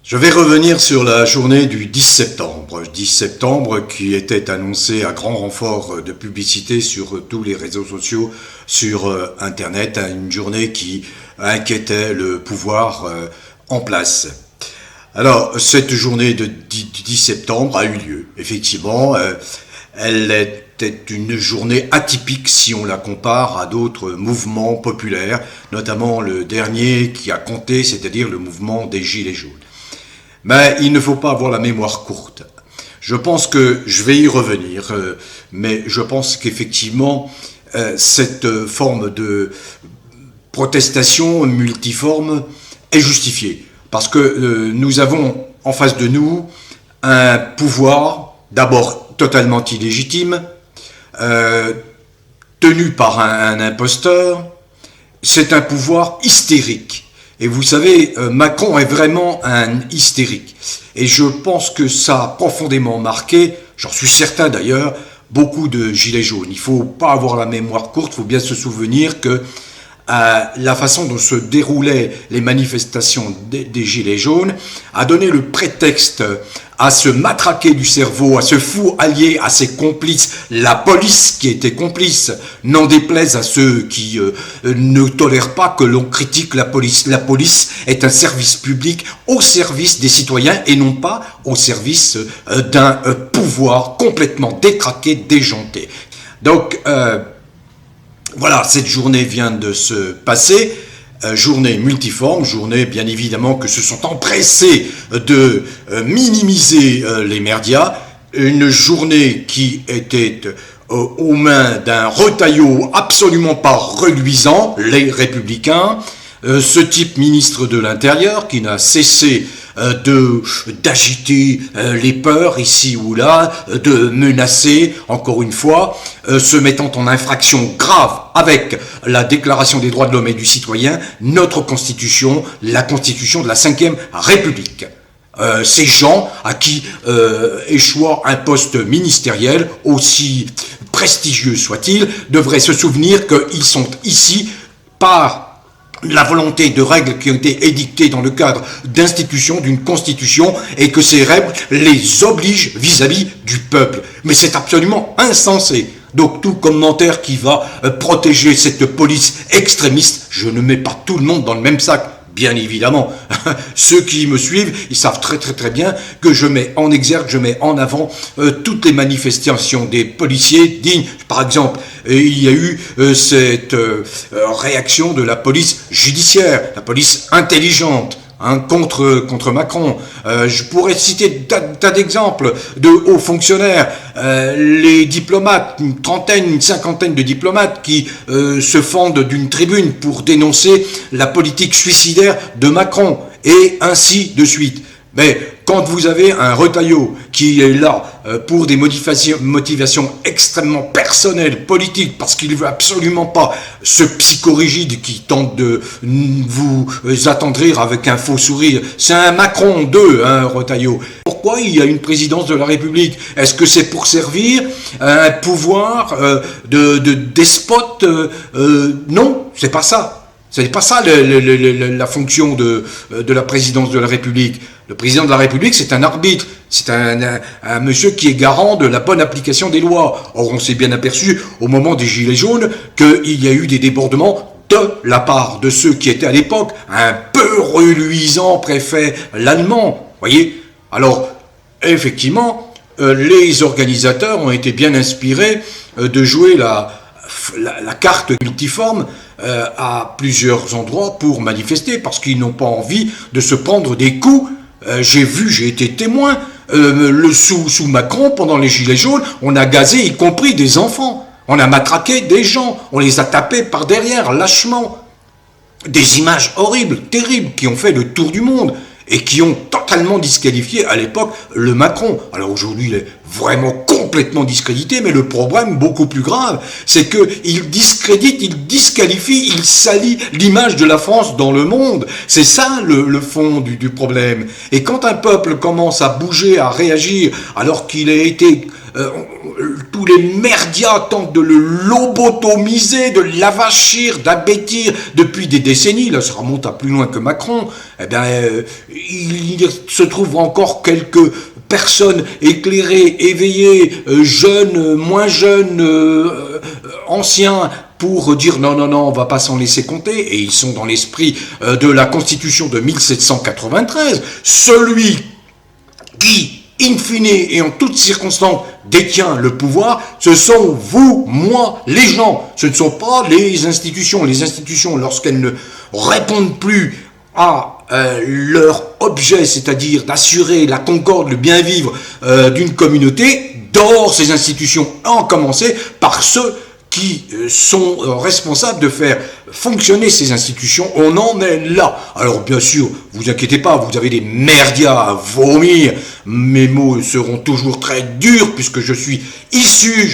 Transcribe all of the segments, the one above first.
Je vais revenir sur la journée du 10 septembre. 10 septembre qui était annoncé à grand renfort de publicité sur tous les réseaux sociaux, sur Internet, une journée qui inquiétait le pouvoir en place. Alors, cette journée du 10 septembre a eu lieu. Effectivement, elle était une journée atypique si on la compare à d'autres mouvements populaires, notamment le dernier qui a compté, c'est-à-dire le mouvement des Gilets jaunes. Mais il ne faut pas avoir la mémoire courte. Je pense que je vais y revenir, mais je pense qu'effectivement, cette forme de protestation multiforme est justifiée. Parce que nous avons en face de nous un pouvoir, d'abord totalement illégitime, tenu par un imposteur. C'est un pouvoir hystérique. Et vous savez, Macron est vraiment un hystérique. Et je pense que ça a profondément marqué, j'en suis certain d'ailleurs, beaucoup de gilets jaunes. Il ne faut pas avoir la mémoire courte, il faut bien se souvenir que la façon dont se déroulaient les manifestations des gilets jaunes a donné le prétexte à se matraquer du cerveau, à se fou allier à ses complices, la police qui était complice, n'en déplaise à ceux qui ne tolèrent pas que l'on critique la police. La police est un service public au service des citoyens et non pas au service d'un pouvoir complètement détraqué, déjanté. Donc, voilà, cette journée vient de se passer, journée multiforme, journée bien évidemment que se sont empressés de minimiser les médias, une journée qui était aux mains d'un retaillot absolument pas reluisant, les Républicains, ce type ministre de l'Intérieur qui n'a cessé d'agiter les peurs ici ou là, de menacer, encore une fois, se mettant en infraction grave avec la Déclaration des droits de l'homme et du citoyen, notre Constitution, la Constitution de la Ve République. Ces gens à qui échoua un poste ministériel, aussi prestigieux soit-il, devraient se souvenir qu'ils sont ici par la volonté de règles qui ont été édictées dans le cadre d'institutions, d'une constitution, et que ces règles les obligent vis-à-vis du peuple. Mais c'est absolument insensé. Donc tout commentaire qui va protéger cette police extrémiste, je ne mets pas tout le monde dans le même sac. Bien évidemment, ceux qui me suivent, ils savent très bien que je mets en exergue, je mets en avant toutes les manifestations des policiers dignes. Par exemple, il y a eu cette réaction de la police judiciaire, la police intelligente, contre Macron. Je pourrais citer un tas d'exemples de hauts fonctionnaires, les diplomates, une cinquantaine de diplomates qui se fendent d'une tribune pour dénoncer la politique suicidaire de Macron, et ainsi de suite. Mais quand vous avez un retaillot qui est là pour des motivations extrêmement personnelles, politiques, parce qu'il ne veut absolument pas ce psychorigide qui tente de vous attendrir avec un faux sourire, c'est un Macron 2, retaillot. Pourquoi il y a une présidence de la République? Est-ce que c'est pour servir un pouvoir de despote? Non, c'est pas ça. Ce n'est pas ça la fonction de la présidence de la République. Le président de la République, c'est un arbitre, c'est un monsieur qui est garant de la bonne application des lois. Or, on s'est bien aperçu au moment des Gilets jaunes qu'il y a eu des débordements de la part de ceux qui étaient à l'époque un peu reluisant préfet l'allemand. Voyez? Alors, effectivement, les organisateurs ont été bien inspirés de jouer la carte multiforme à plusieurs endroits pour manifester, parce qu'ils n'ont pas envie de se prendre des coups. J'ai été témoin, sous Macron, pendant les Gilets jaunes, on a gazé y compris des enfants, on a matraqué des gens, on les a tapés par derrière, lâchement. Des images horribles, terribles, qui ont fait le tour du monde, et qui ont totalement disqualifié à l'époque le Macron. Alors aujourd'hui, il est vraiment complètement discrédité, mais le problème beaucoup plus grave, c'est qu'il discrédite, il disqualifie, il salit l'image de la France dans le monde. C'est ça le fond du problème. Et quand un peuple commence à bouger, à réagir, alors qu'il a été tous les merdias tentent de le lobotomiser, de l'avachir, d'abêtir depuis des décennies. Là, ça remonte à plus loin que Macron. Eh bien, il se trouve encore quelques personnes éclairées, éveillées, jeunes, moins jeunes, anciens, pour dire non, on va pas s'en laisser compter, et ils sont dans l'esprit de la Constitution de 1793, celui qui, in fine et en toutes circonstances, détient le pouvoir, ce sont vous, moi, les gens. Ce ne sont pas les institutions. Les institutions, lorsqu'elles ne répondent plus à leur objet, c'est-à-dire d'assurer la concorde, le bien-vivre d'une communauté, d'or ces institutions, à en commencer par ceux qui sont responsables de faire fonctionner ces institutions. On en est là. Alors bien sûr, vous inquiétez pas, vous avez des merdias à vomir. Mes mots seront toujours très durs puisque je suis issu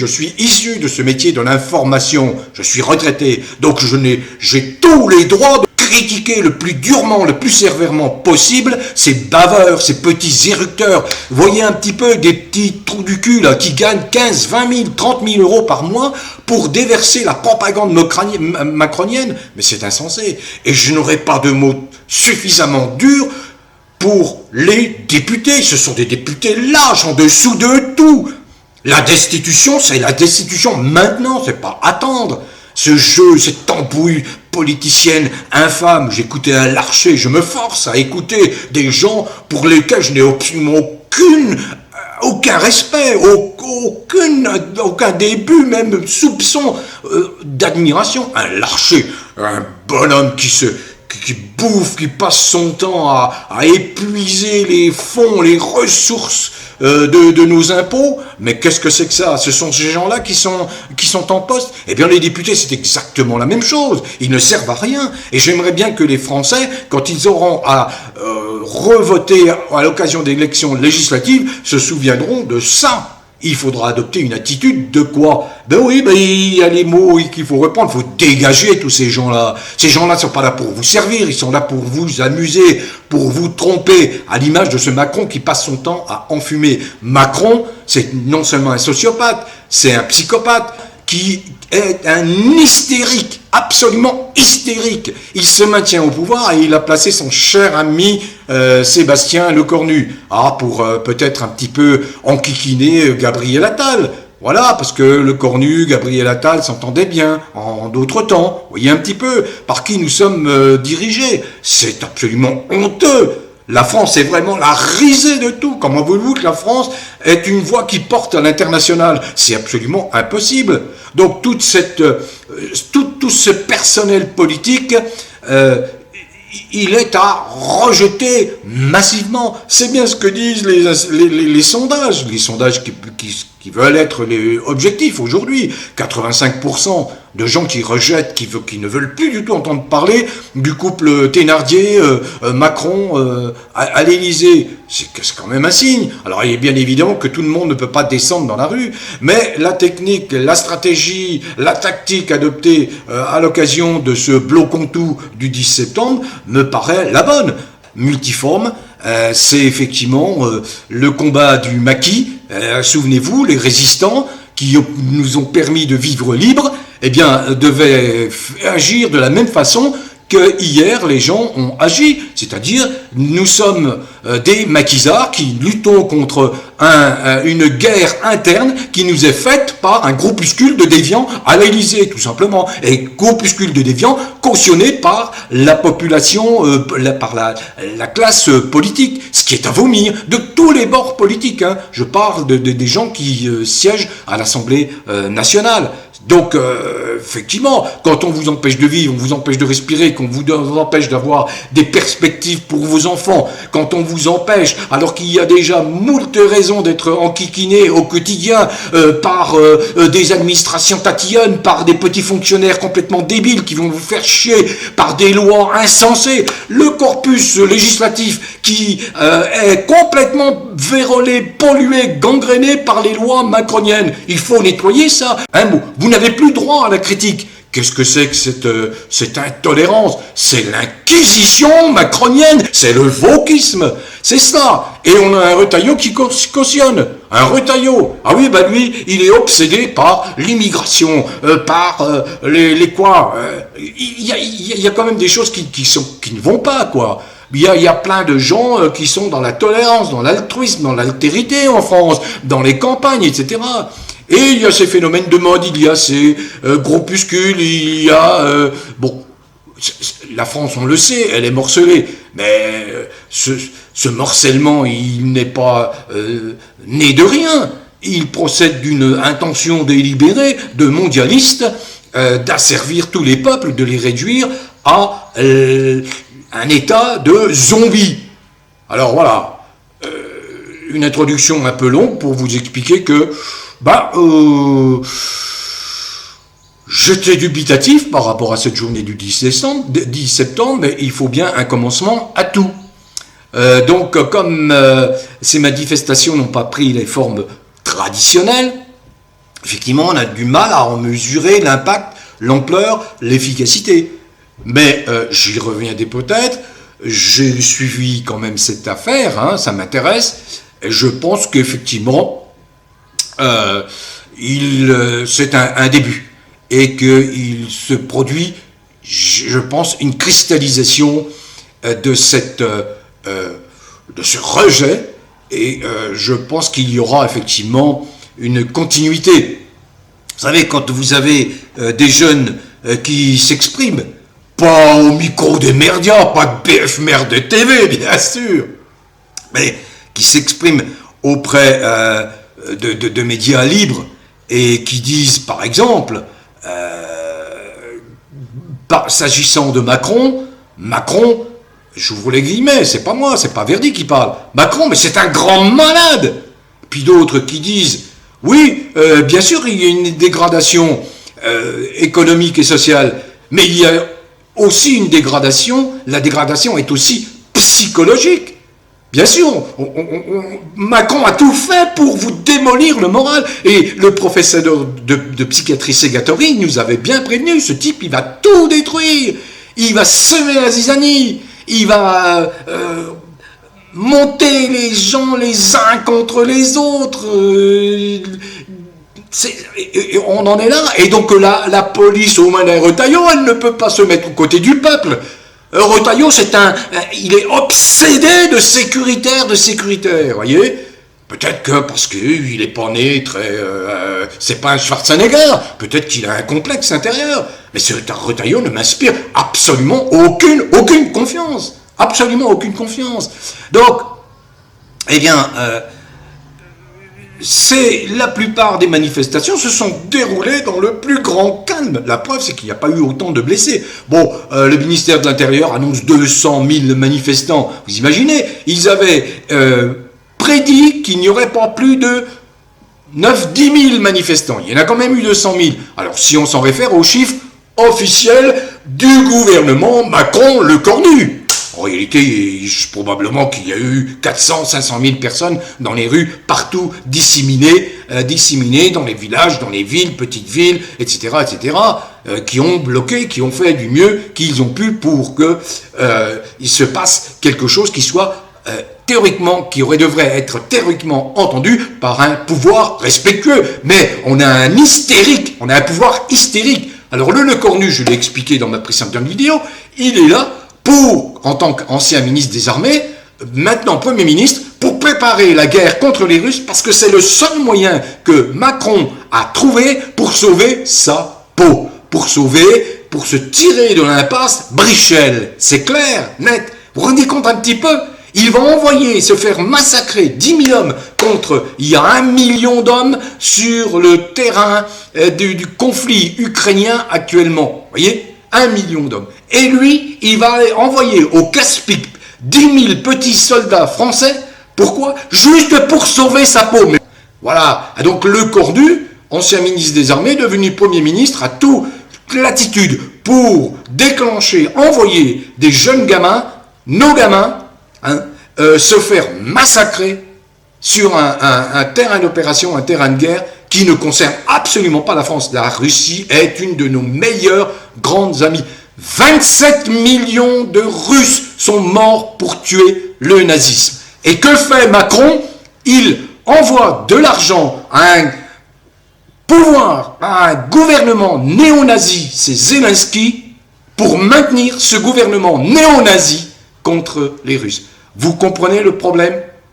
de ce métier de l'information. Je suis retraité, donc j'ai tous les droits de critiquer le plus durement, le plus sévèrement possible ces baveurs, ces petits érupteurs. Vous voyez un petit peu des petits trous du cul là, qui gagnent 15, 20 000, 30 000 euros par mois pour déverser la propagande macronienne. Mais c'est insensé. Et je n'aurai pas de mots suffisamment durs pour les députés. Ce sont des députés lâches, en dessous de tout. La destitution, c'est la destitution maintenant, c'est pas attendre. Ce jeu, cette tambouille politicienne infâme, j'écoutais un Larcher, je me force à écouter des gens pour lesquels je n'ai absolument aucun respect, aucun début, même soupçon d'admiration. Un Larcher, un bonhomme qui bouffe, qui passe son temps à épuiser les fonds, les ressources de nos impôts. Mais qu'est-ce que c'est que ça? Ce sont ces gens-là qui sont en poste. Eh bien, les députés, c'est exactement la même chose. Ils ne servent à rien. Et j'aimerais bien que les Français, quand ils auront à revoter à l'occasion d'élections législatives, se souviendront de ça. Il faudra adopter une attitude de quoi? Ben oui, il y a les mots qu'il faut reprendre, il faut dégager tous ces gens-là. Ces gens-là ne sont pas là pour vous servir, ils sont là pour vous amuser, pour vous tromper, à l'image de ce Macron qui passe son temps à enfumer. Macron, c'est non seulement un sociopathe, c'est un psychopathe qui est un hystérique, absolument hystérique. Il se maintient au pouvoir et il a placé son cher ami Sébastien Lecornu, pour peut-être un petit peu enquiquiner Gabriel Attal. Voilà, parce que Lecornu, Gabriel Attal s'entendaient bien en d'autres temps. Vous voyez un petit peu par qui nous sommes dirigés. C'est absolument honteux. La France est vraiment la risée de tout. Comment voulez-vous que la France ait une voix qui porte à l'international? C'est absolument impossible. Donc tout ce personnel politique, il est à rejeter massivement. C'est bien ce que disent les sondages. Les sondages qui veulent être les objectifs aujourd'hui. 85% de gens qui rejettent, qui ne veulent plus du tout entendre parler du couple Thénardier, Macron à l'Élysée. C'est quand même un signe. Alors il est bien évident que tout le monde ne peut pas descendre dans la rue, mais la technique, la stratégie, la tactique adoptée à l'occasion de ce bloc-on-tout du 10 septembre me paraît la bonne. Multiforme, c'est effectivement le combat du maquis. Souvenez-vous, les résistants qui nous ont permis de vivre libres, eh bien, devaient agir de la même façon que hier les gens ont agi, c'est-à-dire nous sommes des maquisards qui luttons contre une guerre interne qui nous est faite par un groupuscule de déviants à l'Élysée, tout simplement, et groupuscule de déviants cautionné par la population, par la classe politique, ce qui est à vomir, de tous les bords politiques, hein. Je parle des gens qui siègent à l'Assemblée nationale. Donc, effectivement, quand on vous empêche de vivre, on vous empêche de respirer, qu'on vous empêche d'avoir des perspectives pour vos enfants, quand on vous empêche, alors qu'il y a déjà moult raisons d'être enquiquiné au quotidien par des administrations tatillonnes, par des petits fonctionnaires complètement débiles qui vont vous faire chier, par des lois insensées, le corpus législatif qui est complètement vérolé, pollué, gangréné par les lois macroniennes. Il faut nettoyer ça. Un mot. Vous n'avez plus droit à la critique. Qu'est-ce que c'est que cette intolérance? C'est l'inquisition macronienne, c'est le wokisme, c'est ça. Et on a un Retailleau qui cautionne. Un Retailleau, ah oui, bah lui, il est obsédé par l'immigration, par les quoi. Il y a quand même des choses qui ne vont pas, quoi. Il y a plein de gens qui sont dans la tolérance, dans l'altruisme, dans l'altérité en France, dans les campagnes, etc. Et il y a ces phénomènes de mode, il y a ces groupuscules, il y a... bon, la France, on le sait, elle est morcelée, mais ce morcellement, il n'est pas né de rien. Il procède d'une intention délibérée de mondialistes d'asservir tous les peuples, de les réduire à un état de zombies. Alors voilà, une introduction un peu longue pour vous expliquer que j'étais dubitatif par rapport à cette journée du 10 septembre, mais il faut bien un commencement à tout. Donc, comme ces manifestations n'ont pas pris les formes traditionnelles, effectivement, on a du mal à en mesurer l'impact, l'ampleur, l'efficacité. Mais j'y reviendrai peut-être, j'ai suivi quand même cette affaire, hein, ça m'intéresse, et je pense qu'effectivement, c'est un début, et qu'il se produit, je pense, une cristallisation de ce rejet, et je pense qu'il y aura effectivement une continuité. Vous savez, quand vous avez des jeunes qui s'expriment, pas au micro des médias, pas de BF Merde TV, bien sûr, mais qui s'expriment auprès de médias libres et qui disent, par exemple, s'agissant de Macron, j'ouvre les guillemets, c'est pas moi, c'est pas Verdi qui parle, Macron, mais c'est un grand malade. Puis d'autres qui disent, oui, bien sûr, il y a une dégradation économique et sociale, mais il y a aussi une dégradation, la dégradation est aussi psychologique. Bien sûr, Macron a tout fait pour vous démolir le moral. Et le professeur de psychiatrie Segatori nous avait bien prévenu, ce type, il va tout détruire. Il va semer la zizanie. Il va monter les gens les uns contre les autres. On en est là. Et donc la police aux mains d'un Retailleau, elle ne peut pas se mettre aux côtés du peuple. Retailleau, il est obsédé de sécuritaire, voyez. Peut-être que parce qu'il n'est pas né c'est pas un Schwarzenegger, peut-être qu'il a un complexe intérieur. Mais ce Retailleau ne m'inspire absolument aucune confiance. Absolument aucune confiance. Donc, eh bien, la plupart des manifestations se sont déroulées dans le plus grand calme. La preuve, c'est qu'il n'y a pas eu autant de blessés. Bon, le ministère de l'Intérieur annonce 200 000 manifestants. Vous imaginez, ils avaient prédit qu'il n'y aurait pas plus de 9-10 000 manifestants. Il y en a quand même eu 200 000. Alors, si on s'en réfère aux chiffres officiels du gouvernement Macron le cornu. En réalité, probablement qu'il y a eu 400-500 000 personnes dans les rues, partout, disséminées dans les villages, dans les villes, petites villes, etc., qui ont bloqué, qui ont fait du mieux qu'ils ont pu pour que il se passe quelque chose qui soit devrait être théoriquement entendu par un pouvoir respectueux. Mais on a un pouvoir hystérique. Alors le Cornu, je l'ai expliqué dans ma précédente vidéo, il est là pour, en tant qu'ancien ministre des Armées, maintenant Premier ministre, pour préparer la guerre contre les Russes, parce que c'est le seul moyen que Macron a trouvé pour sauver sa peau, pour se tirer de l'impasse Brichel. C'est clair, net. Vous vous rendez compte un petit peu? Il va envoyer se faire massacrer 10 000 hommes il y a 1 million d'hommes sur le terrain du conflit ukrainien actuellement. Vous voyez? 1 million d'hommes. Et lui, il va envoyer au casse-pipe 10 000 petits soldats français. Pourquoi? Juste pour sauver sa peau. Mais voilà. Donc le Cornu, ancien ministre des Armées, devenu Premier ministre, a toute latitude pour déclencher, envoyer des jeunes gamins, nos gamins, se faire massacrer sur un terrain d'opération, un terrain de guerre qui ne concerne absolument pas la France. La Russie est une de nos meilleures grandes amies. 27 millions de Russes sont morts pour tuer le nazisme. Et que fait Macron? Il envoie de l'argent à un pouvoir, à un gouvernement néo-nazi, c'est Zelensky, pour maintenir ce gouvernement néo-nazi contre les Russes. Vous comprenez le problème?